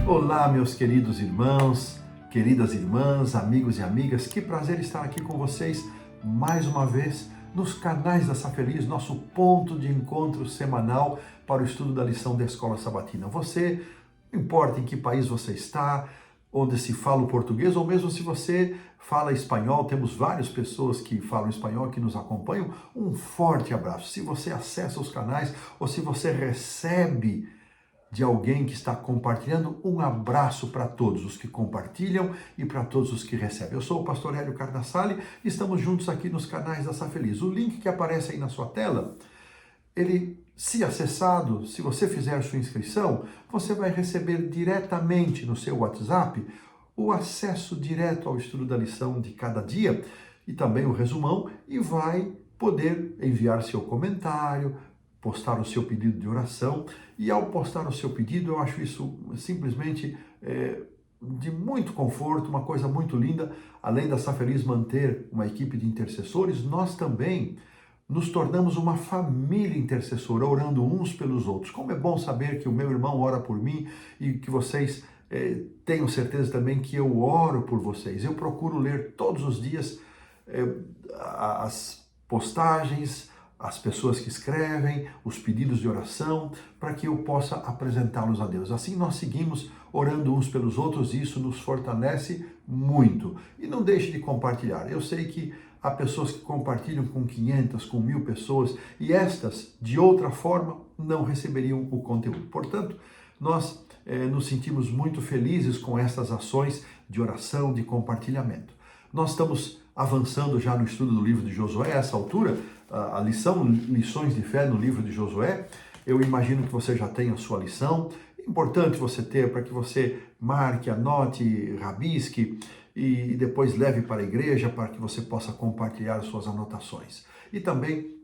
Olá, meus queridos irmãos, queridas irmãs, amigos e amigas, que prazer estar aqui com vocês mais uma vez nos canais da Safeliz, nosso ponto de encontro semanal para o estudo da lição da Escola Sabatina. Você, não importa em que país você está, onde se fala o português, ou mesmo se você fala espanhol, temos várias pessoas que falam espanhol que nos acompanham, um forte abraço. Se você acessa os canais ou se você recebe de alguém que está compartilhando, um abraço para todos os que compartilham e para todos os que recebem. Eu sou o pastor Hélio Cardassali e estamos juntos aqui nos canais da Safeliz. O link que aparece aí na sua tela, ele, se acessado, se você fizer a sua inscrição, você vai receber diretamente no seu WhatsApp o acesso direto ao estudo da lição de cada dia e também o resumão, e vai poder enviar seu comentário, postar o seu pedido de oração. E ao postar o seu pedido, eu acho isso simplesmente de muito conforto, uma coisa muito linda. Além da Safeliz manter uma equipe de intercessores, nós também nos tornamos uma família intercessora, orando uns pelos outros. Como é bom saber que o meu irmão ora por mim e que vocês tenham certeza também que eu oro por vocês. Eu procuro ler todos os dias as postagens, as pessoas que escrevem, os pedidos de oração, para que eu possa apresentá-los a Deus. Assim nós seguimos orando uns pelos outros e isso nos fortalece muito. E não deixe de compartilhar. Eu sei que há pessoas que compartilham com 500, com 1000 pessoas e estas, de outra forma, não receberiam o conteúdo. Portanto, nós nos sentimos muito felizes com estas ações de oração, de compartilhamento. Nós estamos avançando já no estudo do livro de Josué, a essa altura, a lição, lições de fé no livro de Josué. Eu imagino que você já tem a sua lição. É importante você ter para que você marque, anote, rabisque e depois leve para a igreja para que você possa compartilhar suas anotações. E também,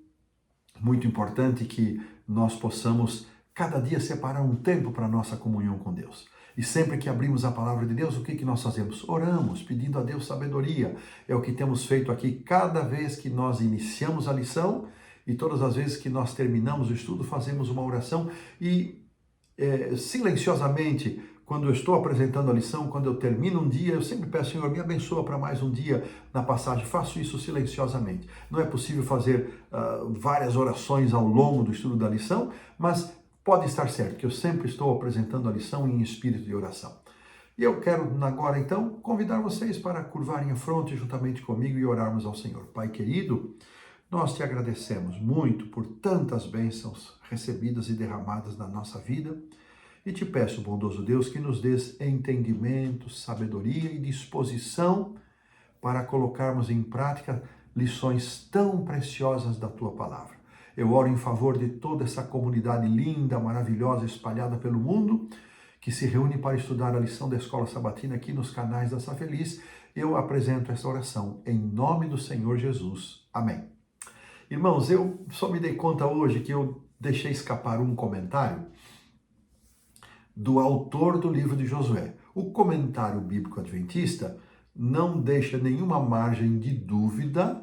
muito importante que nós possamos cada dia separar um tempo para a nossa comunhão com Deus. E sempre que abrimos a palavra de Deus, o que nós fazemos? Oramos, pedindo a Deus sabedoria. É o que temos feito aqui cada vez que nós iniciamos a lição e todas as vezes que nós terminamos o estudo, fazemos uma oração e silenciosamente, quando eu estou apresentando a lição, quando eu termino um dia, eu sempre peço, Senhor, me abençoa para mais um dia na passagem. Faço isso silenciosamente. Não é possível fazer várias orações ao longo do estudo da lição, mas pode estar certo que eu sempre estou apresentando a lição em espírito de oração. E eu quero agora, então, convidar vocês para curvarem a fronte juntamente comigo e orarmos ao Senhor. Pai querido, nós te agradecemos muito por tantas bênçãos recebidas e derramadas na nossa vida e te peço, bondoso Deus, que nos dês entendimento, sabedoria e disposição para colocarmos em prática lições tão preciosas da tua palavra. Eu oro em favor de toda essa comunidade linda, maravilhosa, espalhada pelo mundo, que se reúne para estudar a lição da Escola Sabatina aqui nos canais da Safeliz. Eu apresento essa oração em nome do Senhor Jesus. Amém. Irmãos, eu só me dei conta hoje que eu deixei escapar um comentário do autor do livro de Josué. O comentário bíblico adventista não deixa nenhuma margem de dúvida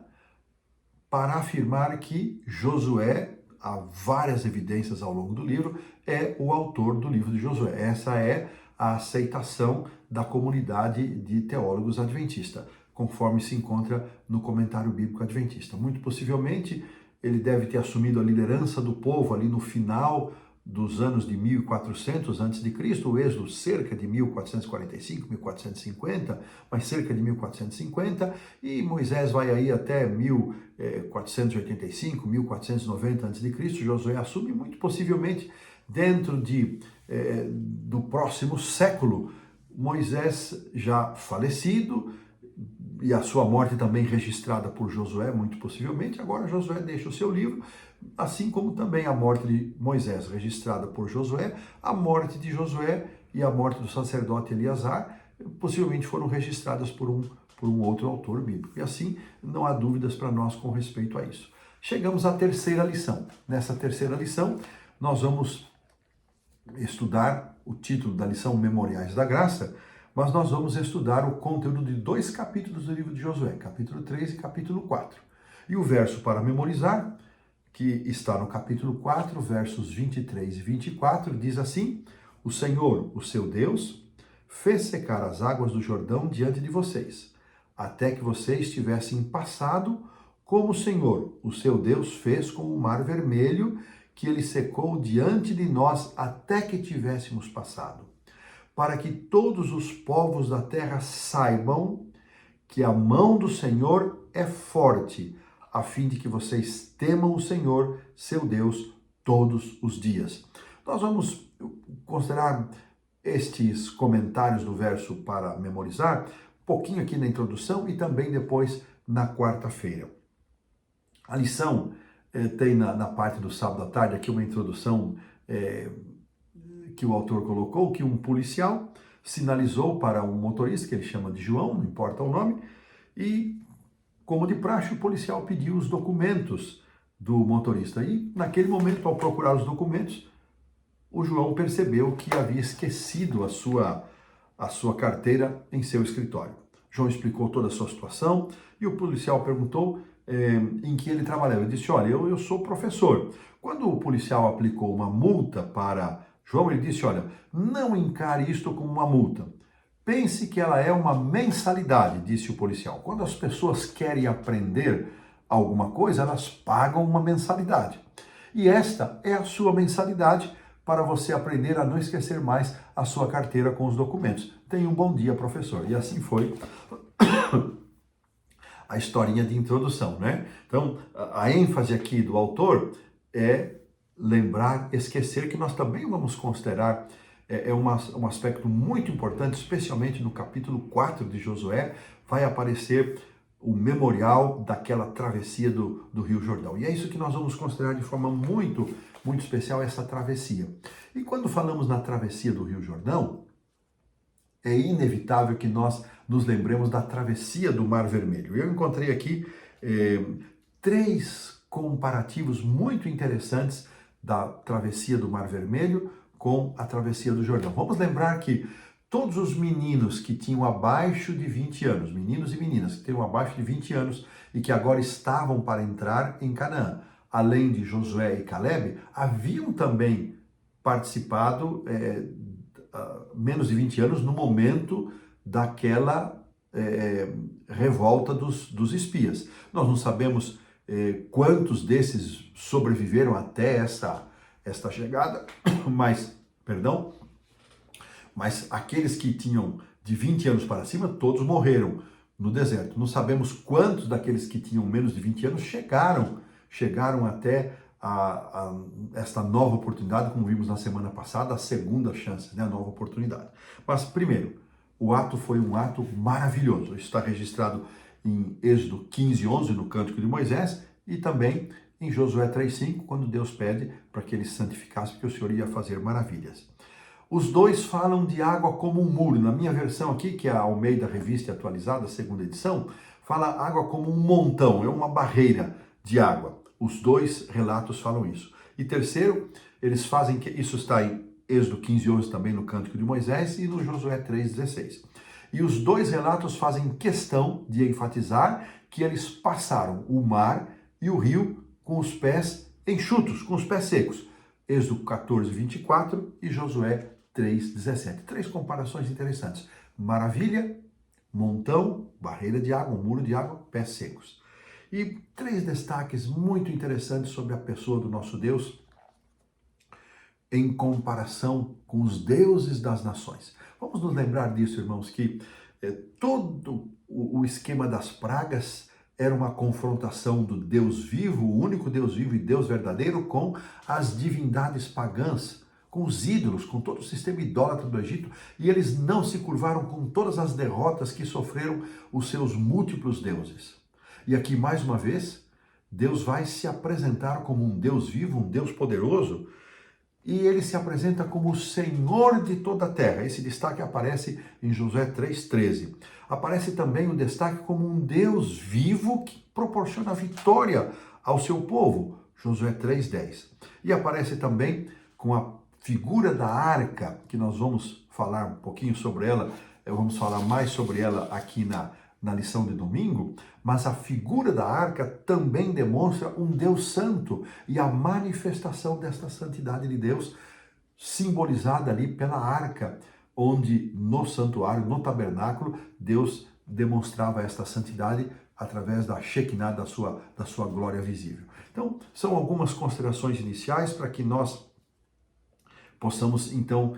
para afirmar que Josué, há várias evidências ao longo do livro, é o autor do livro de Josué. Essa é a aceitação da comunidade de teólogos adventistas, conforme se encontra no comentário bíblico adventista. Muito possivelmente, ele deve ter assumido a liderança do povo ali no final dos anos de 1400 a.C., o Êxodo cerca de 1445, 1450, mas cerca de 1450, e Moisés vai aí até 1485, 1490 a.C., Josué assume muito possivelmente dentro do próximo século, Moisés já falecido, e a sua morte também registrada por Josué, muito possivelmente. Agora Josué deixa o seu livro, assim como também a morte de Moisés, registrada por Josué, a morte de Josué e a morte do sacerdote Eleazar, possivelmente foram registradas por um outro autor bíblico. E assim, não há dúvidas para nós com respeito a isso. Chegamos à terceira lição. Nessa terceira lição, nós vamos estudar o título da lição Memoriais da Graça, mas nós vamos estudar o conteúdo de 2 capítulos do livro de Josué, capítulo 3 e capítulo 4. E o verso para memorizar, que está no capítulo 4, versos 23 e 24, diz assim: O Senhor, o seu Deus, fez secar as águas do Jordão diante de vocês, até que vocês tivessem passado, como o Senhor, o seu Deus, fez com o Mar Vermelho, que ele secou diante de nós até que tivéssemos passado, para que todos os povos da terra saibam que a mão do Senhor é forte, a fim de que vocês temam o Senhor, seu Deus, todos os dias. Nós vamos considerar estes comentários do verso para memorizar, um pouquinho aqui na introdução e também depois na quarta-feira. A lição tem na parte do sábado à tarde aqui uma introdução que o autor colocou, que um policial sinalizou para um motorista, que ele chama de João, não importa o nome, e, como de praxe, o policial pediu os documentos do motorista. E, naquele momento, ao procurar os documentos, o João percebeu que havia esquecido a sua carteira em seu escritório. João explicou toda a sua situação e o policial perguntou em que ele trabalhava. Ele disse, olha, eu sou professor. Quando o policial aplicou uma multa para João, ele disse, olha, não encare isto como uma multa. Pense que ela é uma mensalidade, disse o policial. Quando as pessoas querem aprender alguma coisa, elas pagam uma mensalidade. E esta é a sua mensalidade para você aprender a não esquecer mais a sua carteira com os documentos. Tenha um bom dia, professor. E assim foi a historinha de introdução, né? Então, a ênfase aqui do autor é lembrar, esquecer, que nós também vamos considerar um aspecto muito importante, especialmente no capítulo 4 de Josué, vai aparecer o memorial daquela travessia do Rio Jordão. E é isso que nós vamos considerar de forma muito especial, essa travessia. E quando falamos na travessia do Rio Jordão, é inevitável que nós nos lembremos da travessia do Mar Vermelho. Eu encontrei aqui 3 comparativos muito interessantes da travessia do Mar Vermelho com a travessia do Jordão. Vamos lembrar que todos os meninos que tinham abaixo de 20 anos, meninos e meninas que tinham abaixo de 20 anos e que agora estavam para entrar em Canaã, além de Josué e Caleb, haviam também participado menos de 20 anos no momento daquela revolta dos espias. Nós não sabemos quantos desses sobreviveram até esta chegada, mas aqueles que tinham de 20 anos para cima, todos morreram no deserto. Não sabemos quantos daqueles que tinham menos de 20 anos chegaram até esta nova oportunidade, como vimos na semana passada, a segunda chance, né, a nova oportunidade. Mas, primeiro, o ato foi um ato maravilhoso. Isso está registrado em Êxodo 15:11, no Cântico de Moisés, e também em Josué 3:5, quando Deus pede para que ele se santificasse, porque o Senhor ia fazer maravilhas. Os dois falam de água como um muro. Na minha versão aqui, que é a Almeida Revista Atualizada, segunda edição, fala água como um montão, é uma barreira de água. Os dois relatos falam isso. E terceiro, eles fazem que isso está em Êxodo 15:11 também no Cântico de Moisés e no Josué 3:16. E os dois relatos fazem questão de enfatizar que eles passaram o mar e o rio com os pés enxutos, com os pés secos. Êxodo 14:24 e Josué 3:17. 3 comparações interessantes. Maravilha, montão, barreira de água, um muro de água, pés secos. E 3 destaques muito interessantes sobre a pessoa do nosso Deus em comparação com os deuses das nações. Vamos nos lembrar disso, irmãos, que todo o esquema das pragas era uma confrontação do Deus vivo, o único Deus vivo e Deus verdadeiro, com as divindades pagãs, com os ídolos, com todo o sistema idólatra do Egito, e eles não se curvaram com todas as derrotas que sofreram os seus múltiplos deuses. E aqui, mais uma vez, Deus vai se apresentar como um Deus vivo, um Deus poderoso, e ele se apresenta como o Senhor de toda a terra. Esse destaque aparece em Josué 3:13. Aparece também o destaque como um Deus vivo que proporciona vitória ao seu povo, Josué 3:10. E aparece também com a figura da arca, que nós vamos falar um pouquinho sobre ela, vamos falar mais sobre ela aqui na lição de domingo, mas a figura da arca também demonstra um Deus santo e a manifestação desta santidade de Deus simbolizada ali pela arca, onde no santuário, no tabernáculo, Deus demonstrava esta santidade através da Shekinah, da sua glória visível. Então, são algumas considerações iniciais para que nós possamos, então,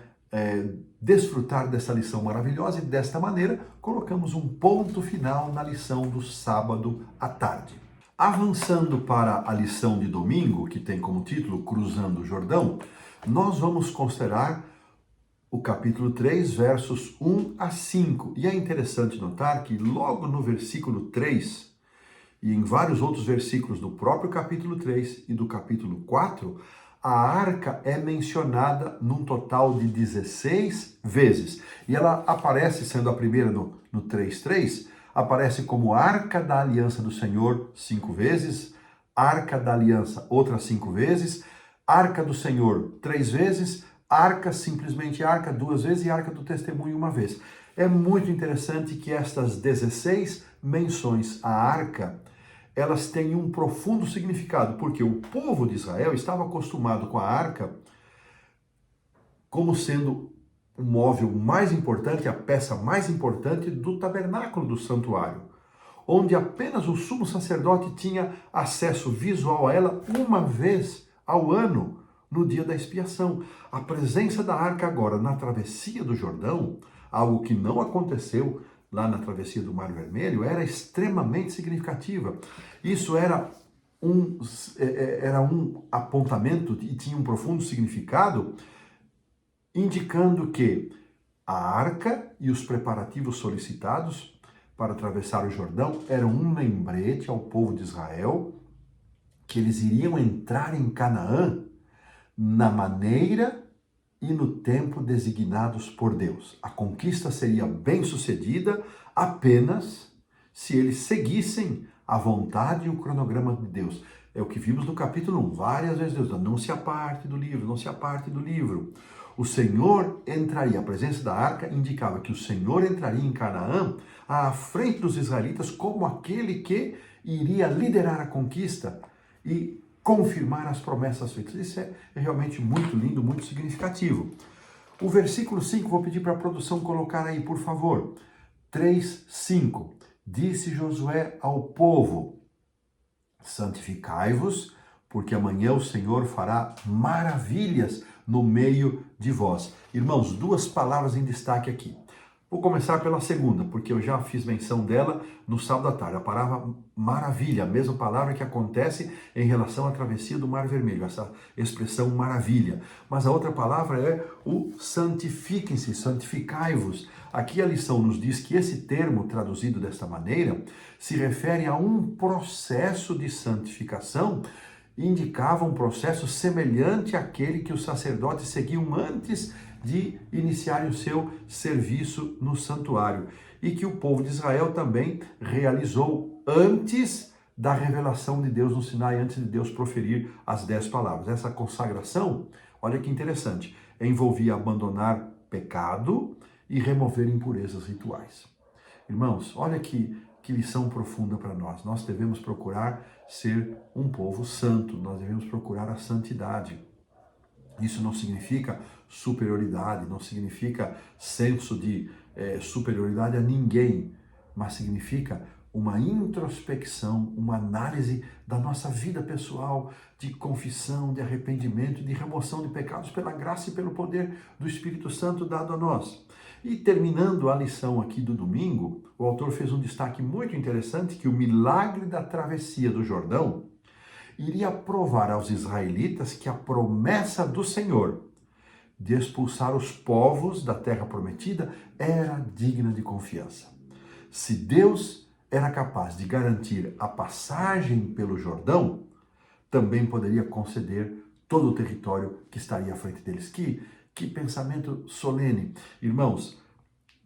desfrutar dessa lição maravilhosa e desta maneira colocamos um ponto final na lição do sábado à tarde. Avançando para a lição de domingo, que tem como título Cruzando o Jordão, nós vamos considerar o capítulo 3, versos 1 a 5. E é interessante notar que logo no versículo 3 e em vários outros versículos do próprio capítulo 3 e do capítulo 4, a arca é mencionada num total de 16 vezes. E ela aparece, sendo a primeira no 3:3, aparece como Arca da Aliança do Senhor 5 vezes, Arca da Aliança outras 5 vezes, Arca do Senhor 3 vezes, Arca, simplesmente Arca 2 vezes e Arca do Testemunho 1 vez. É muito interessante que estas 16 menções à Arca, elas têm um profundo significado, porque o povo de Israel estava acostumado com a arca como sendo o móvel mais importante, a peça mais importante do tabernáculo do santuário, onde apenas o sumo sacerdote tinha acesso visual a ela uma vez ao ano, no dia da expiação. A presença da arca agora na travessia do Jordão, algo que não aconteceu lá na travessia do Mar Vermelho, era extremamente significativa. Isso era um apontamento e tinha um profundo significado, indicando que a arca e os preparativos solicitados para atravessar o Jordão eram um lembrete ao povo de Israel que eles iriam entrar em Canaã na maneira e no tempo designados por Deus. A conquista seria bem-sucedida apenas se eles seguissem a vontade e o cronograma de Deus. É o que vimos no capítulo 1. Várias vezes Deus, não se aparte do livro, não se aparte do livro. O Senhor entraria, a presença da arca indicava que o Senhor entraria em Canaã à frente dos israelitas como aquele que iria liderar a conquista e confirmar as promessas feitas. Isso é realmente muito lindo, muito significativo. O versículo 5, vou pedir para a produção colocar aí, por favor. 3:5. Disse Josué ao povo: santificai-vos, porque amanhã o Senhor fará maravilhas no meio de vós. Irmãos, duas palavras em destaque aqui. Vou começar pela segunda, porque eu já fiz menção dela no sábado à tarde. A palavra maravilha, a mesma palavra que acontece em relação à travessia do Mar Vermelho, essa expressão maravilha. Mas a outra palavra é o santifiquem-se, santificai-vos. Aqui a lição nos diz que esse termo, traduzido desta maneira, se refere a um processo de santificação, indicava um processo semelhante àquele que os sacerdotes seguiam antes de iniciarem o seu serviço no santuário e que o povo de Israel também realizou antes da revelação de Deus no Sinai, antes de Deus proferir as 10 palavras. Essa consagração, olha que interessante, envolvia abandonar pecado e remover impurezas rituais. Irmãos, olha que lição profunda para nós. Nós devemos procurar ser um povo santo, nós devemos procurar a santidade. Isso não significa superioridade, não significa senso de superioridade a ninguém, mas significa uma introspecção, uma análise da nossa vida pessoal, de confissão, de arrependimento, de remoção de pecados pela graça e pelo poder do Espírito Santo dado a nós. E terminando a lição aqui do domingo, o autor fez um destaque muito interessante, que o milagre da travessia do Jordão iria provar aos israelitas que a promessa do Senhor de expulsar os povos da terra prometida era digna de confiança. Se Deus era capaz de garantir a passagem pelo Jordão, também poderia conceder todo o território que estaria à frente deles. Que pensamento solene. Irmãos,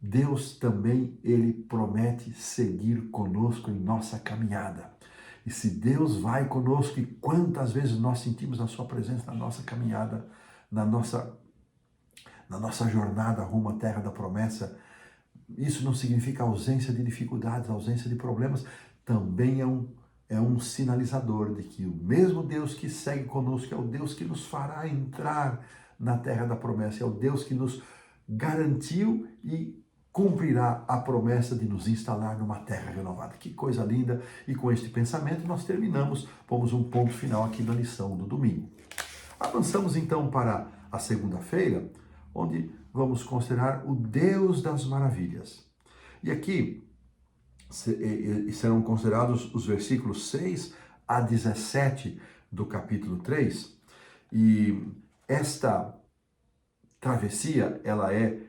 Deus também, Ele promete seguir conosco em nossa caminhada. E se Deus vai conosco, e quantas vezes nós sentimos a sua presença na nossa caminhada, na nossa jornada rumo à terra da promessa, isso não significa ausência de dificuldades, ausência de problemas, também é um sinalizador de que o mesmo Deus que segue conosco é o Deus que nos fará entrar na terra da promessa, é o Deus que nos garantiu e cumprirá a promessa de nos instalar numa terra renovada. Que coisa linda! E com este pensamento nós terminamos, pomos um ponto final aqui na lição do domingo. Avançamos então para a segunda-feira, onde vamos considerar o Deus das maravilhas. E aqui serão considerados os versículos 6 a 17 do capítulo 3. E esta travessia, ela é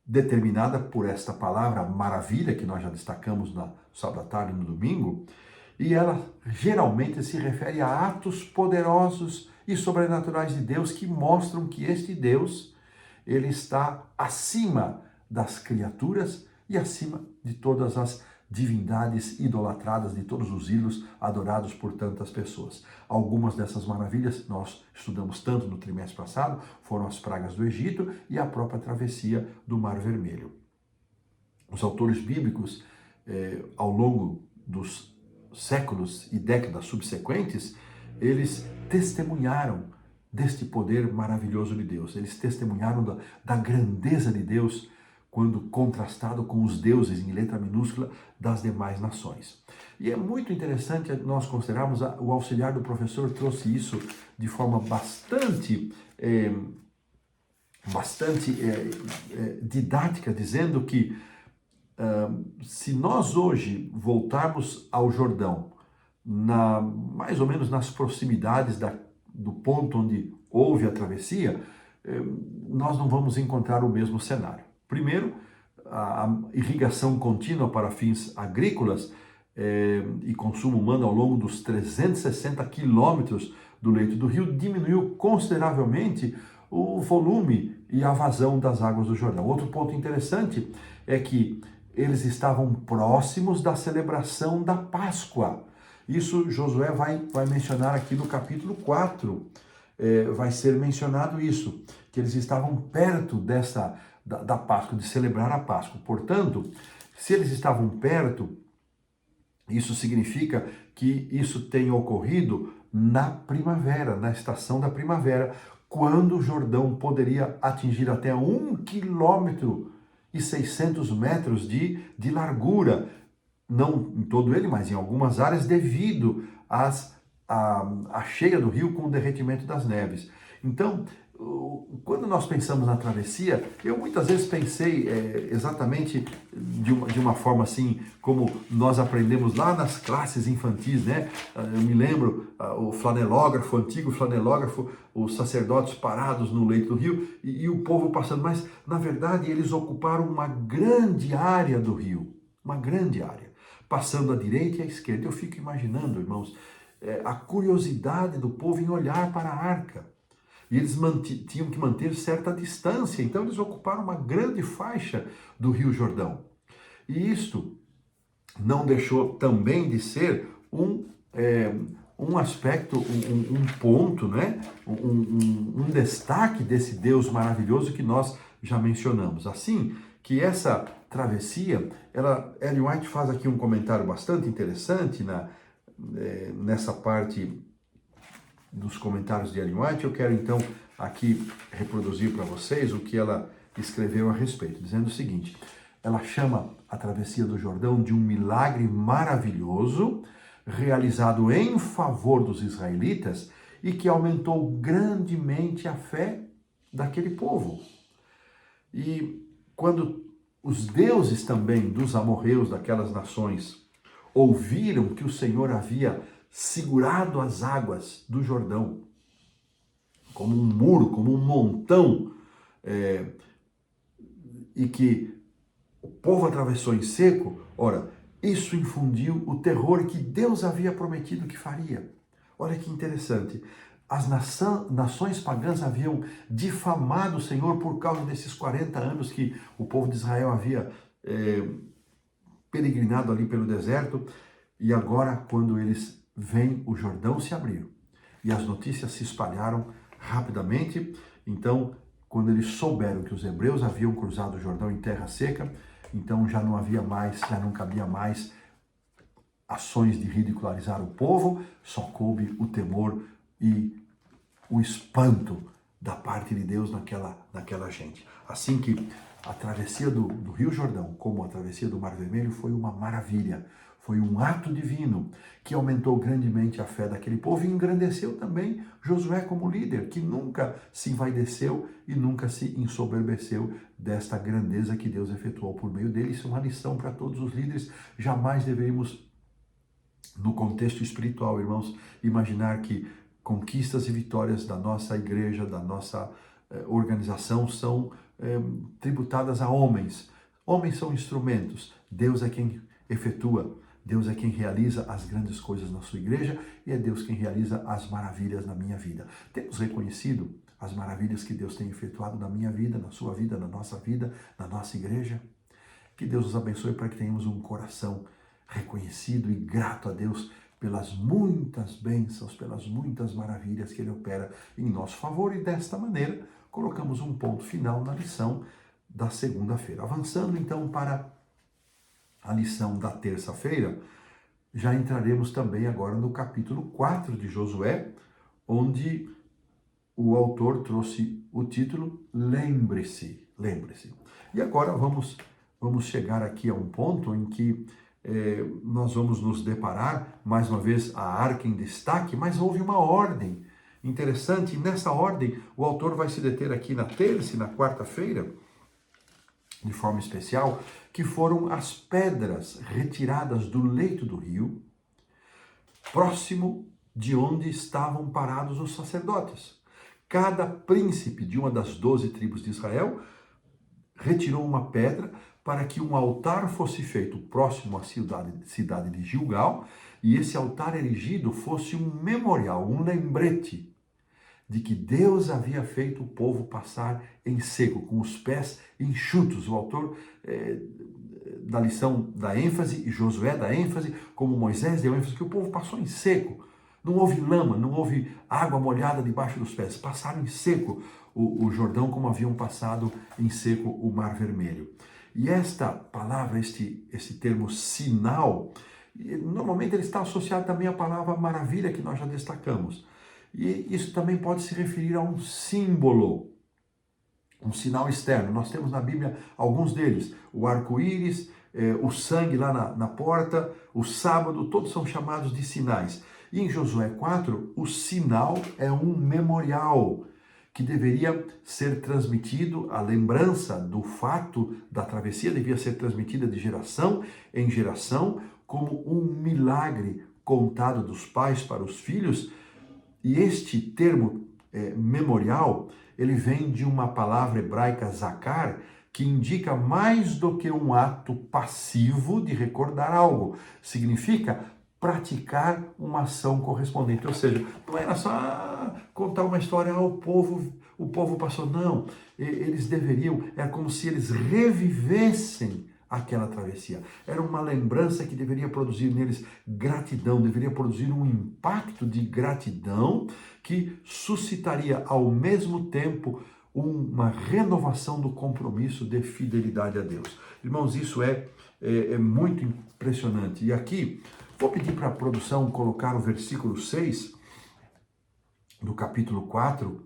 determinada por esta palavra maravilha, que nós já destacamos no sábado à tarde e no domingo, e ela geralmente se refere a atos poderosos e sobrenaturais de Deus que mostram que este Deus, ele está acima das criaturas e acima de todas as divindades idolatradas, de todos os ídolos adorados por tantas pessoas. Algumas dessas maravilhas nós estudamos tanto no trimestre passado, foram as pragas do Egito e a própria travessia do Mar Vermelho. Os autores bíblicos, ao longo dos séculos e décadas subsequentes, eles testemunharam deste poder maravilhoso de Deus. Eles testemunharam da grandeza de Deus quando contrastado com os deuses, em letra minúscula, das demais nações. E é muito interessante nós considerarmos, o auxiliar do professor trouxe isso de forma bastante didática, dizendo que se nós hoje voltarmos ao Jordão, mais ou menos nas proximidades do ponto onde houve a travessia, nós não vamos encontrar o mesmo cenário. Primeiro, a irrigação contínua para fins agrícolas e consumo humano ao longo dos 360 quilômetros do leito do rio diminuiu consideravelmente o volume e a vazão das águas do Jordão. Outro ponto interessante é que eles estavam próximos da celebração da Páscoa. Isso Josué vai mencionar aqui no capítulo 4. Vai ser mencionado isso, que eles estavam perto da Páscoa, de celebrar a Páscoa. Portanto, se eles estavam perto, isso significa que isso tem ocorrido na primavera, na estação da primavera, quando o Jordão poderia atingir até 1,6 km de largura, não em todo ele, mas em algumas áreas, devido à cheia do rio com o derretimento das neves. Então, quando nós pensamos na travessia, eu muitas vezes pensei exatamente de uma forma assim, como nós aprendemos lá nas classes infantis, né? Eu me lembro o flanelógrafo, o antigo flanelógrafo, os sacerdotes parados no leito do rio e o povo passando, mas na verdade eles ocuparam uma grande área do rio, uma grande área, passando à direita e à esquerda. Eu fico imaginando, irmãos, a curiosidade do povo em olhar para a arca. E eles tinham que manter certa distância, então eles ocuparam uma grande faixa do Rio Jordão. E isto não deixou também de ser um aspecto, um ponto, né? um destaque desse Deus maravilhoso que nós já mencionamos. Assim que essa travessia, Ellen White faz aqui um comentário bastante interessante nessa parte dos comentários de Ellen White. Eu quero então aqui reproduzir para vocês o que ela escreveu a respeito, dizendo o seguinte: ela chama a travessia do Jordão de um milagre maravilhoso realizado em favor dos israelitas e que aumentou grandemente a fé daquele povo. E quando os deuses também dos amorreus daquelas nações ouviram que o Senhor havia segurado as águas do Jordão, como um muro, como um montão, e que o povo atravessou em seco, ora, isso infundiu o terror que Deus havia prometido que faria. Olha que interessante. As nações pagãs haviam difamado o Senhor por causa desses 40 anos que o povo de Israel havia peregrinado ali pelo deserto, e agora, quando eles vem o Jordão se abrir e as notícias se espalharam rapidamente. Então, quando eles souberam que os hebreus haviam cruzado o Jordão em terra seca, então já não cabia mais ações de ridicularizar o povo, só coube o temor e o espanto da parte de Deus naquela gente. Assim que a travessia do Rio Jordão, como a travessia do Mar Vermelho, foi uma maravilha, foi um ato divino que aumentou grandemente a fé daquele povo e engrandeceu também Josué como líder, que nunca se envaideceu e nunca se ensoberbeceu desta grandeza que Deus efetuou por meio dele. Isso é uma lição para todos os líderes. Jamais deveríamos, no contexto espiritual, irmãos, imaginar que conquistas e vitórias da nossa igreja, da nossa organização são tributadas a homens. Homens são instrumentos. Deus é quem efetua. Deus é quem realiza as grandes coisas na sua igreja e é Deus quem realiza as maravilhas na minha vida. Temos reconhecido as maravilhas que Deus tem efetuado na minha vida, na sua vida, na nossa igreja? Que Deus nos abençoe para que tenhamos um coração reconhecido e grato a Deus pelas muitas bênçãos, pelas muitas maravilhas que Ele opera em nosso favor. E desta maneira, colocamos um ponto final na lição da segunda-feira. Avançando então para a lição da terça-feira, já entraremos também agora no capítulo 4 de Josué, onde o autor trouxe o título Lembre-se, lembre-se. E agora vamos chegar aqui a um ponto em que nós vamos nos deparar, mais uma vez, a arca em destaque, mas houve uma ordem interessante, e nessa ordem o autor vai se deter aqui na terça e na quarta-feira, de forma especial, que foram as pedras retiradas do leito do rio, próximo de onde estavam parados os sacerdotes. Cada príncipe de uma das 12 tribos de Israel retirou uma pedra para que um altar fosse feito próximo à cidade de Gilgal, e esse altar erigido fosse um memorial, um lembrete de que Deus havia feito o povo passar em seco, com os pés enxutos. O autor da lição dá ênfase, e Josué dá ênfase, como Moisés deu ênfase, que o povo passou em seco. Não houve lama, não houve água molhada debaixo dos pés. Passaram em seco o Jordão, como haviam passado em seco o Mar Vermelho. E esta palavra, esse termo sinal, normalmente ele está associado também à palavra maravilha, que nós já destacamos. E isso também pode se referir a um símbolo, um sinal externo. Nós temos na Bíblia alguns deles: o arco-íris, o sangue lá na porta, o sábado, todos são chamados de sinais. E em Josué 4, o sinal é um memorial que deveria ser transmitido, a lembrança do fato da travessia devia ser transmitida de geração em geração, como um milagre contado dos pais para os filhos. E este termo memorial, ele vem de uma palavra hebraica zakar, que indica mais do que um ato passivo de recordar algo. Significa praticar uma ação correspondente. Ou seja, não era só contar uma história, o povo passou. Não, eles deveriam, é como se eles revivessem aquela travessia. Era uma lembrança que deveria produzir neles gratidão, deveria produzir um impacto de gratidão que suscitaria ao mesmo tempo uma renovação do compromisso de fidelidade a Deus. Irmãos, isso é muito impressionante. E aqui, vou pedir para a produção colocar o versículo 6 do capítulo 4,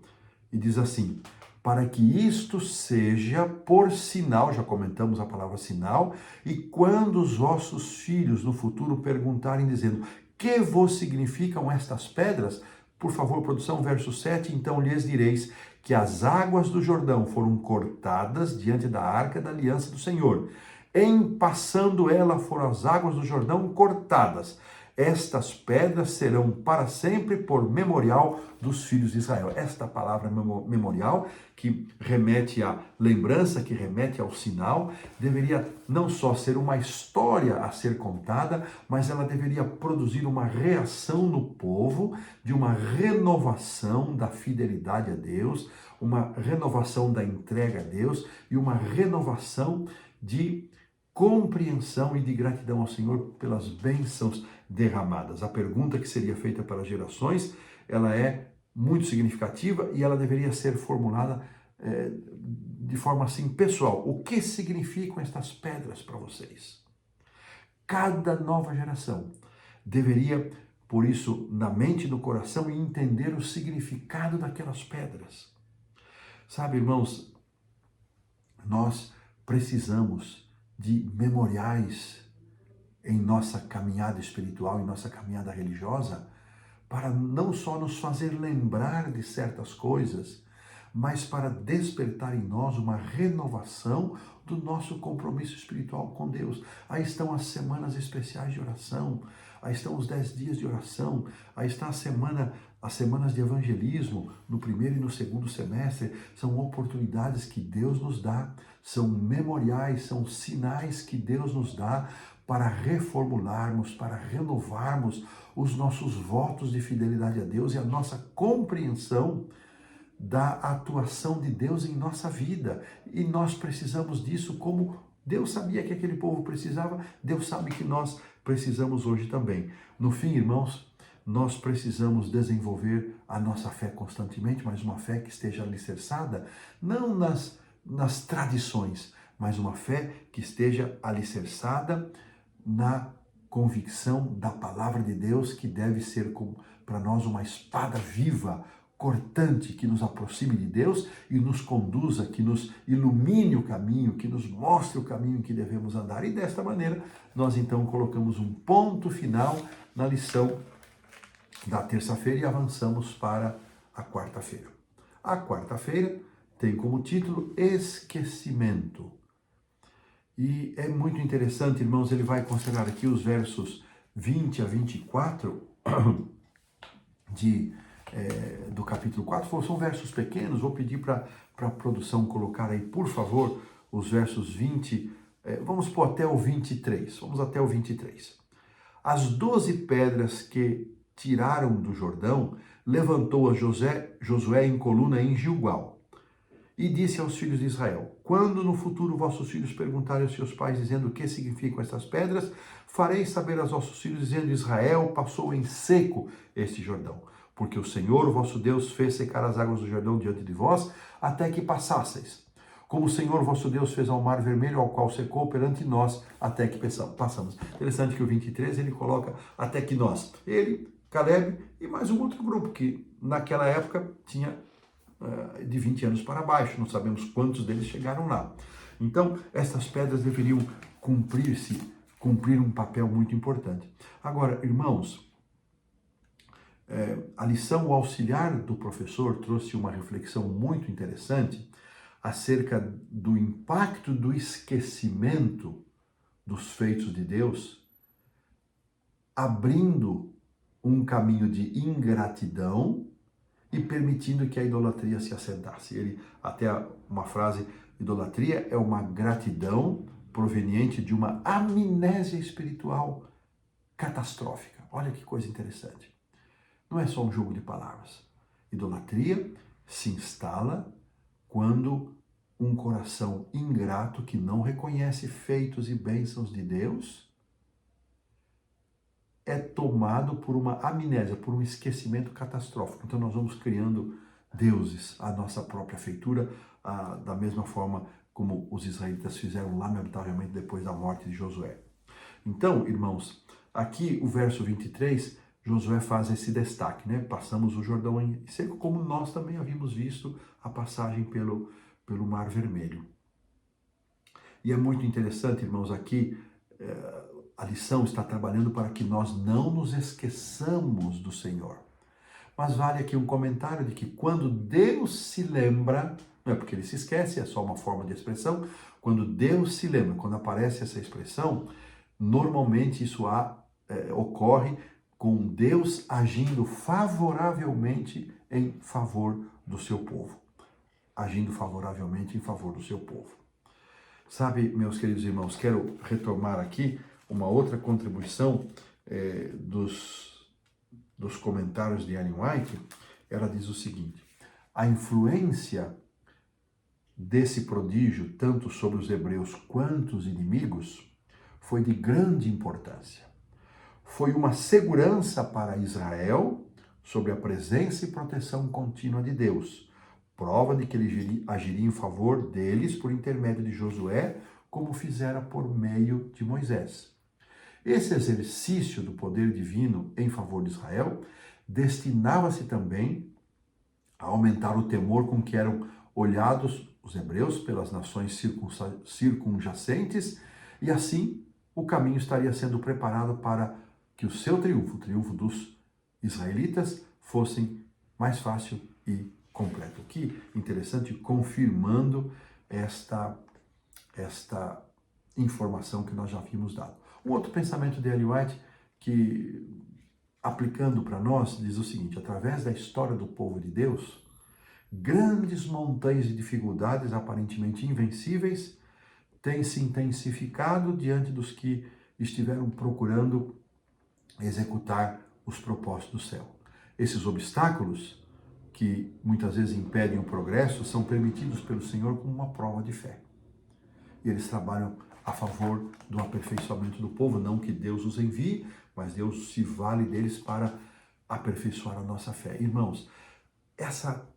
e diz assim: para que isto seja por sinal, já comentamos a palavra sinal, e quando os vossos filhos no futuro perguntarem dizendo, que vos significam estas pedras? Por favor, produção, verso 7, então lhes direis que as águas do Jordão foram cortadas diante da arca da aliança do Senhor. Em passando ela foram as águas do Jordão cortadas. Estas pedras serão para sempre por memorial dos filhos de Israel. Esta palavra memorial, que remete à lembrança, que remete ao sinal, deveria não só ser uma história a ser contada, mas ela deveria produzir uma reação no povo de uma renovação da fidelidade a Deus, uma renovação da entrega a Deus e uma renovação de compreensão e de gratidão ao Senhor pelas bênçãos derramadas. A pergunta que seria feita para as gerações, ela é muito significativa e ela deveria ser formulada de forma assim pessoal. O que significam estas pedras para vocês? Cada nova geração deveria, por isso, na mente e no coração, entender o significado daquelas pedras. Sabe, irmãos, nós precisamos de memoriais em nossa caminhada espiritual, em nossa caminhada religiosa, para não só nos fazer lembrar de certas coisas, mas para despertar em nós uma renovação do nosso compromisso espiritual com Deus. Aí estão as semanas especiais de oração, aí estão os 10 dias de oração, aí está as semanas de evangelismo, no primeiro e no segundo semestre. São oportunidades que Deus nos dá, são memoriais, são sinais que Deus nos dá para reformularmos, para renovarmos os nossos votos de fidelidade a Deus e a nossa compreensão da atuação de Deus em nossa vida. E nós precisamos disso como Deus sabia que aquele povo precisava, Deus sabe que nós precisamos hoje também. No fim, irmãos, nós precisamos desenvolver a nossa fé constantemente, mas uma fé que esteja alicerçada, não nas tradições, mas uma fé que esteja alicerçada na convicção da palavra de Deus, que deve ser para nós uma espada viva, cortante, que nos aproxime de Deus e nos conduza, que nos ilumine o caminho, que nos mostre o caminho em que devemos andar. E desta maneira, nós então colocamos um ponto final na lição da terça-feira e avançamos para a quarta-feira. A quarta-feira tem como título Esquecimento. E é muito interessante, irmãos, ele vai considerar aqui os versos 20 a 24 do capítulo 4. São versos pequenos, vou pedir para a produção colocar aí, por favor, os versos 20, vamos pôr até o 23. Vamos até o 23. As 12 pedras que tiraram do Jordão, levantou-as Josué em coluna em Gilgal. E disse aos filhos de Israel: quando no futuro vossos filhos perguntarem aos seus pais, dizendo o que significam estas pedras, fareis saber aos vossos filhos, dizendo: Israel passou em seco este Jordão, porque o Senhor, o vosso Deus, fez secar as águas do Jordão diante de vós, até que passasseis. Como o Senhor, vosso Deus, fez ao mar vermelho, ao qual secou perante nós, até que passamos. Interessante que o 23, ele coloca até que nós. Ele, Caleb e mais um outro grupo, que naquela época tinha de 20 anos para baixo, não sabemos quantos deles chegaram lá. Então, essas pedras deveriam cumprir um papel muito importante. Agora, irmãos, a lição, o auxiliar do professor trouxe uma reflexão muito interessante acerca do impacto do esquecimento dos feitos de Deus, abrindo um caminho de ingratidão e permitindo que a idolatria se assentasse. Ele, até uma frase, idolatria é uma gratidão proveniente de uma amnésia espiritual catastrófica. Olha que coisa interessante. Não é só um jogo de palavras. Idolatria se instala quando um coração ingrato que não reconhece feitos e bênçãos de Deus é tomado por uma amnésia, por um esquecimento catastrófico. Então nós vamos criando deuses à nossa própria feitura, da mesma forma como os israelitas fizeram lamentavelmente depois da morte de Josué. Então, irmãos, aqui o verso 23, Josué faz esse destaque, né? Passamos o Jordão em seco, como nós também havíamos visto a passagem pelo Mar Vermelho. E é muito interessante, irmãos, aqui a lição está trabalhando para que nós não nos esqueçamos do Senhor. Mas vale aqui um comentário de que quando Deus se lembra, não é porque ele se esquece, é só uma forma de expressão, quando Deus se lembra, quando aparece essa expressão, normalmente isso ocorre com Deus agindo favoravelmente em favor do seu povo. Agindo favoravelmente em favor do seu povo. Sabe, meus queridos irmãos, quero retomar aqui uma outra contribuição dos comentários de Ellen White. Ela diz o seguinte: a influência desse prodígio, tanto sobre os hebreus quanto os inimigos, foi de grande importância. Foi uma segurança para Israel sobre a presença e proteção contínua de Deus, prova de que ele agiria em favor deles por intermédio de Josué, como fizera por meio de Moisés. Esse exercício do poder divino em favor de Israel destinava-se também a aumentar o temor com que eram olhados, os hebreus, pelas nações circunjacentes, e assim o caminho estaria sendo preparado para que o seu triunfo, o triunfo dos israelitas, fosse mais fácil e completo. Que interessante, confirmando esta informação que nós já havíamos dado. Um outro pensamento de Ellen White, que aplicando para nós, diz o seguinte: através da história do povo de Deus, grandes montanhas de dificuldades aparentemente invencíveis têm se intensificado diante dos que estiveram procurando executar os propósitos do céu. Esses obstáculos, que muitas vezes impedem o progresso, são permitidos pelo Senhor como uma prova de fé. E eles trabalham a favor do aperfeiçoamento do povo, não que Deus os envie, mas Deus se vale deles para aperfeiçoar a nossa fé. Irmãos, essa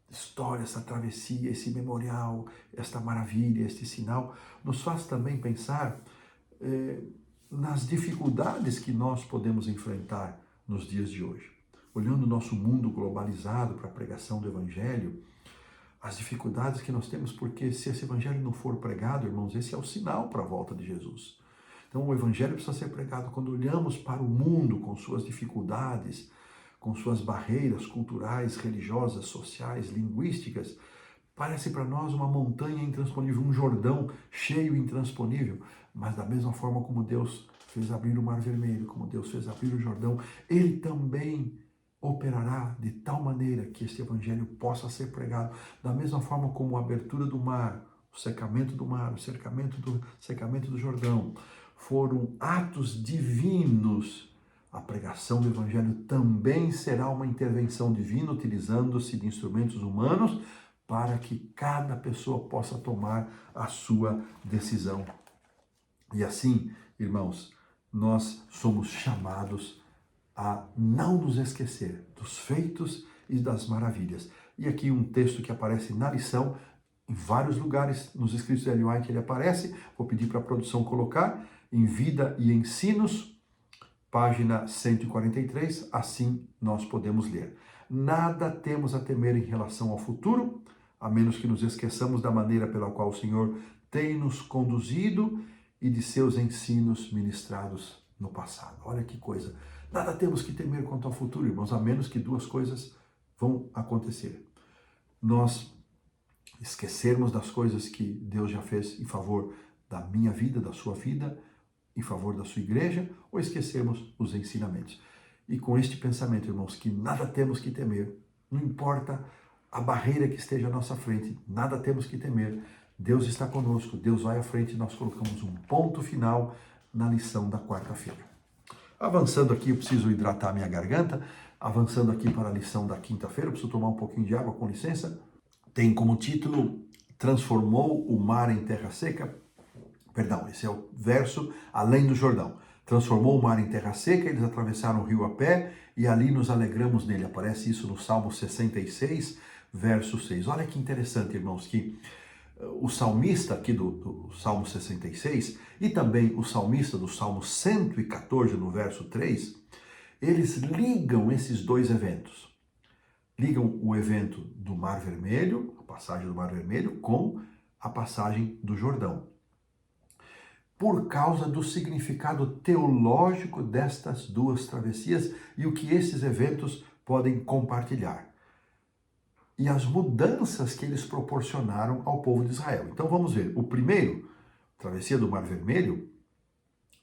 história, essa travessia, esse memorial, esta maravilha, este sinal, nos faz também pensar nas dificuldades que nós podemos enfrentar nos dias de hoje. Olhando o nosso mundo globalizado para a pregação do Evangelho, as dificuldades que nós temos, porque se esse Evangelho não for pregado, irmãos, esse é o sinal para a volta de Jesus. Então o Evangelho precisa ser pregado. Quando olhamos para o mundo com suas dificuldades, com suas barreiras culturais, religiosas, sociais, linguísticas, parece para nós uma montanha intransponível, um Jordão cheio e intransponível. Mas da mesma forma como Deus fez abrir o Mar Vermelho, como Deus fez abrir o Jordão, Ele também operará de tal maneira que este Evangelho possa ser pregado. Da mesma forma como a abertura do mar, o secamento do mar, o secamento do Jordão, foram atos divinos. A pregação do Evangelho também será uma intervenção divina, utilizando-se de instrumentos humanos para que cada pessoa possa tomar a sua decisão. E assim, irmãos, nós somos chamados a não nos esquecer dos feitos e das maravilhas. E aqui um texto que aparece na lição, em vários lugares nos escritos de Ellen White ele aparece, vou pedir para a produção colocar, em Vida e Ensinos, página 143, assim nós podemos ler. Nada temos a temer em relação ao futuro, a menos que nos esqueçamos da maneira pela qual o Senhor tem nos conduzido e de seus ensinos ministrados no passado. Olha que coisa. Nada temos que temer quanto ao futuro, irmãos, a menos que duas coisas vão acontecer. Nós esquecermos das coisas que Deus já fez em favor da minha vida, da sua vida, em favor da sua igreja, ou esquecermos os ensinamentos. E com este pensamento, irmãos, que nada temos que temer, não importa a barreira que esteja à nossa frente, nada temos que temer, Deus está conosco, Deus vai à frente e nós colocamos um ponto final na lição da quarta-feira. Avançando aqui, eu preciso hidratar minha garganta, avançando aqui para a lição da quinta-feira, eu preciso tomar um pouquinho de água, com licença. Tem como título, Transformou o mar em terra seca. Perdão, esse é o verso além do Jordão. Transformou o mar em terra seca, eles atravessaram o rio a pé e ali nos alegramos nele. Aparece isso no Salmo 66, verso 6. Olha que interessante, irmãos, que o salmista aqui do Salmo 66 e também o salmista do Salmo 114, no verso 3, eles ligam esses dois eventos. Ligam o evento do Mar Vermelho, a passagem do Mar Vermelho, com a passagem do Jordão, por causa do significado teológico destas duas travessias e o que esses eventos podem compartilhar. E as mudanças que eles proporcionaram ao povo de Israel. Então vamos ver. O primeiro, a travessia do Mar Vermelho,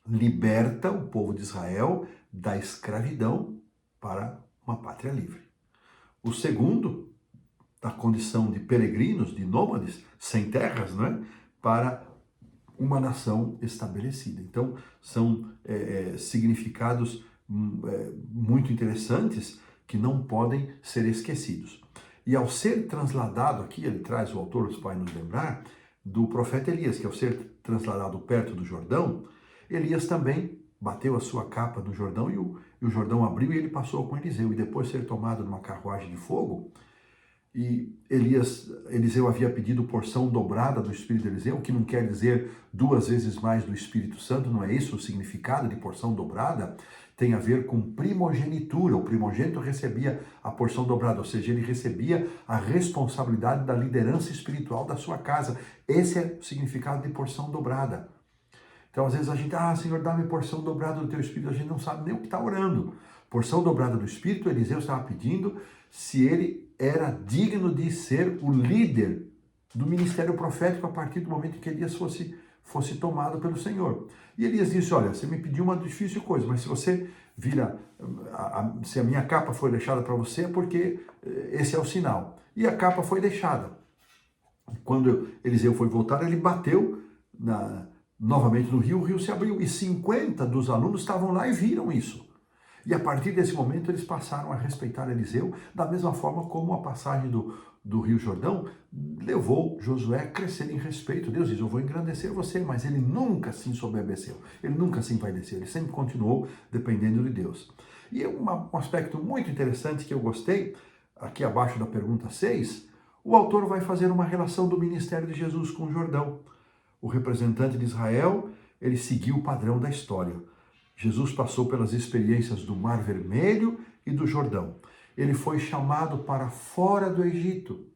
liberta o povo de Israel da escravidão para uma pátria livre. O segundo, da condição de peregrinos, de nômades, sem terras, para uma nação estabelecida. Então são significados muito interessantes que não podem ser esquecidos. E ao ser transladado aqui, ele traz, o autor vai nos lembrar, do profeta Elias, que ao ser transladado perto do Jordão, Elias também bateu a sua capa no Jordão e o Jordão abriu e ele passou com Eliseu. E depois de ser tomado numa carruagem de fogo, e Eliseu havia pedido porção dobrada do Espírito de Eliseu, que não quer dizer 2 vezes mais do Espírito Santo, não é isso o significado de porção dobrada? tem a ver com primogenitura. O primogênito recebia a porção dobrada, ou seja, ele recebia a responsabilidade da liderança espiritual da sua casa. Esse é o significado de porção dobrada. Então, às vezes a gente, Senhor, dá-me porção dobrada do teu Espírito, a gente não sabe nem o que está orando. Porção dobrada do Espírito, Eliseu estava pedindo se ele era digno de ser o líder do ministério profético a partir do momento em que Elias fosse tomado pelo Senhor. E Elias disse, olha, você me pediu uma difícil coisa, mas se você se a minha capa foi deixada para você, é porque esse é o sinal. E a capa foi deixada. Quando Eliseu foi voltar, ele bateu novamente no rio, o rio se abriu, e 50 dos alunos estavam lá e viram isso. E a partir desse momento eles passaram a respeitar Eliseu, da mesma forma como a passagem do Rio Jordão levou Josué a crescer em respeito. Deus diz, eu vou engrandecer você, mas ele nunca se ensoberbeceu, ele nunca se envaideceu, ele sempre continuou dependendo de Deus. E um aspecto muito interessante que eu gostei, aqui abaixo da pergunta 6, o autor vai fazer uma relação do ministério de Jesus com o Jordão. O representante de Israel, ele seguiu o padrão da história. Jesus passou pelas experiências do Mar Vermelho e do Jordão. Ele foi chamado para fora do Egito,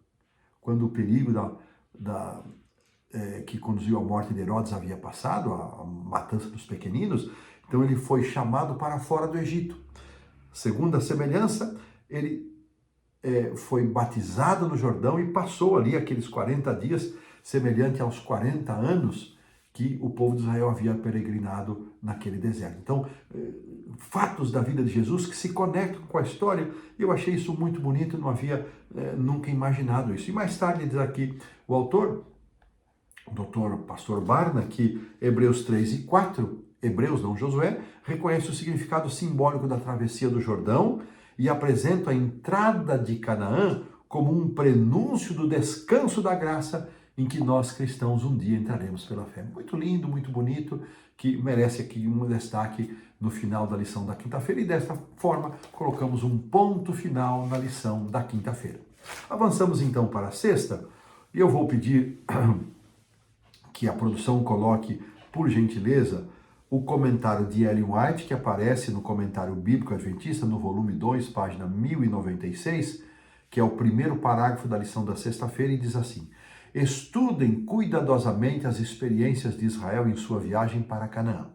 quando o perigo que conduziu à morte de Herodes havia passado, a matança dos pequeninos. Então ele foi chamado para fora do Egito. Segundo a semelhança, ele foi batizado no Jordão e passou ali aqueles 40 dias, semelhante aos 40 anos que o povo de Israel havia peregrinado naquele deserto. Então, fatos da vida de Jesus que se conectam com a história, e eu achei isso muito bonito, não havia nunca imaginado isso. E mais tarde diz aqui o autor, o doutor Pastor Barna, que Hebreus 3 e 4, Hebreus, não Josué, reconhece o significado simbólico da travessia do Jordão e apresenta a entrada de Canaã como um prenúncio do descanso da graça em que nós cristãos um dia entraremos pela fé. Muito lindo, muito bonito, que merece aqui um destaque no final da lição da quinta-feira, e desta forma colocamos um ponto final na lição da quinta-feira. Avançamos então para a sexta, e eu vou pedir que a produção coloque, por gentileza, o comentário de Ellen White, que aparece no Comentário Bíblico Adventista, no volume 2, página 1096, que é o primeiro parágrafo da lição da sexta-feira, e diz assim: estudem cuidadosamente as experiências de Israel em sua viagem para Canaã.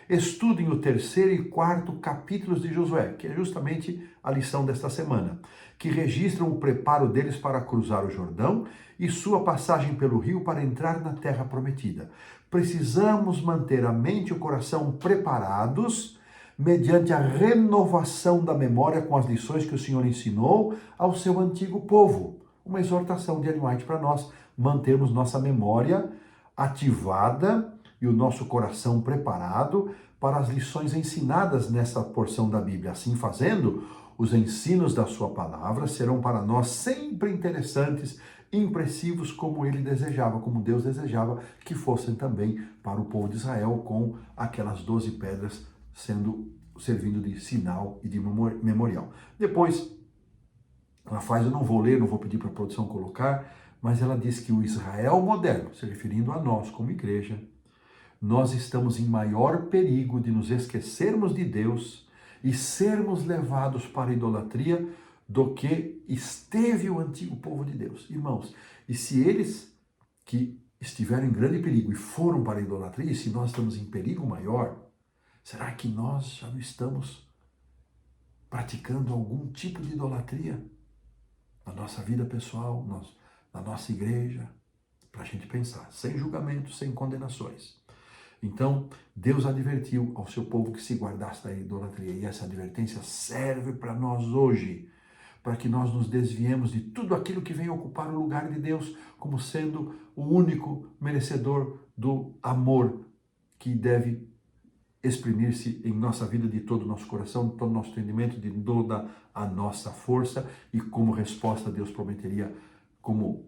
Estudem o 3º e 4º capítulos de Josué, que é justamente a lição desta semana, que registram o preparo deles para cruzar o Jordão e sua passagem pelo rio para entrar na terra prometida. Precisamos manter a mente e o coração preparados mediante a renovação da memória com as lições que o Senhor ensinou ao seu antigo povo. Uma exortação de Ellen White para nós mantermos nossa memória ativada e o nosso coração preparado para as lições ensinadas nessa porção da Bíblia. Assim fazendo, os ensinos da sua palavra serão para nós sempre interessantes, impressivos, como ele desejava, como Deus desejava que fossem também para o povo de Israel, com aquelas 12 pedras servindo de sinal e de memorial. Depois, ela faz, eu não vou ler, não vou pedir para a produção colocar, mas ela diz que o Israel moderno, se referindo a nós como igreja, nós estamos em maior perigo de nos esquecermos de Deus e sermos levados para a idolatria do que esteve o antigo povo de Deus. Irmãos, e se eles que estiveram em grande perigo e foram para a idolatria, e se nós estamos em perigo maior, será que nós já não estamos praticando algum tipo de idolatria na nossa vida pessoal, na nossa igreja? Para a gente pensar, sem julgamento, sem condenações. Então, Deus advertiu ao seu povo que se guardasse da idolatria, e essa advertência serve para nós hoje, para que nós nos desviemos de tudo aquilo que vem ocupar o lugar de Deus, como sendo o único merecedor do amor que deve exprimir-se em nossa vida de todo o nosso coração, de todo o nosso entendimento, de toda a nossa força, e como resposta Deus prometeria, como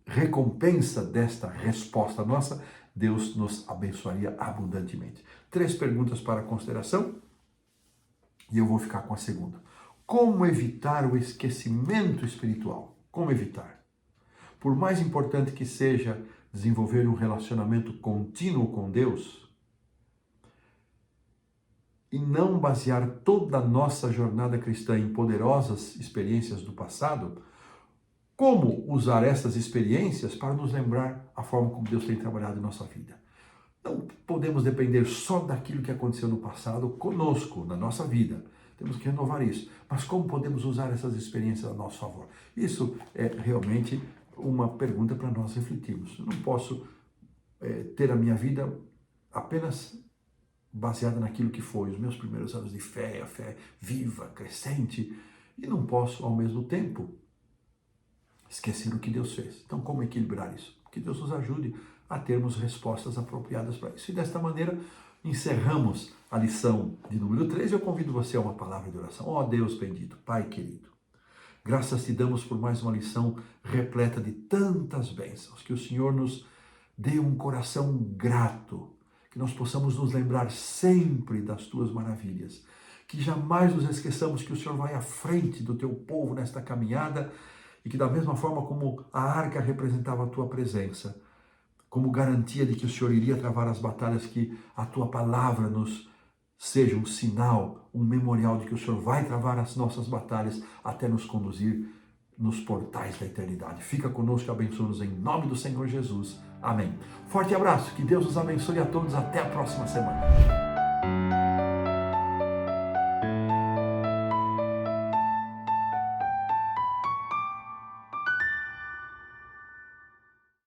recompensa desta resposta nossa, Deus nos abençoaria abundantemente. 3 perguntas para consideração, e eu vou ficar com a segunda. Como evitar o esquecimento espiritual? Como evitar? Por mais importante que seja desenvolver um relacionamento contínuo com Deus, e não basear toda a nossa jornada cristã em poderosas experiências do passado, como usar essas experiências para nos lembrar a forma como Deus tem trabalhado em nossa vida? Não podemos depender só daquilo que aconteceu no passado conosco, na nossa vida. Temos que renovar isso. Mas como podemos usar essas experiências a nosso favor? Isso é realmente uma pergunta para nós refletirmos. Eu não posso ter a minha vida apenas baseada naquilo que foi os meus primeiros anos de fé, a fé viva, crescente, e não posso, ao mesmo tempo, esquecer o que Deus fez. Então, como equilibrar isso? Que Deus nos ajude a termos respostas apropriadas para isso. E desta maneira, encerramos a lição de número 3. Eu convido você a uma palavra de oração. Ó Deus bendito, Pai querido, graças te damos por mais uma lição repleta de tantas bênçãos. Que o Senhor nos dê um coração grato, que nós possamos nos lembrar sempre das tuas maravilhas, que jamais nos esqueçamos que o Senhor vai à frente do teu povo nesta caminhada e que da mesma forma como a arca representava a tua presença, como garantia de que o Senhor iria travar as batalhas, que a tua palavra nos seja um sinal, um memorial de que o Senhor vai travar as nossas batalhas até nos conduzir nos portais da eternidade. Fica conosco, abençoa-nos em nome do Senhor Jesus. Amém. Forte abraço, que Deus os abençoe a todos. Até a próxima semana.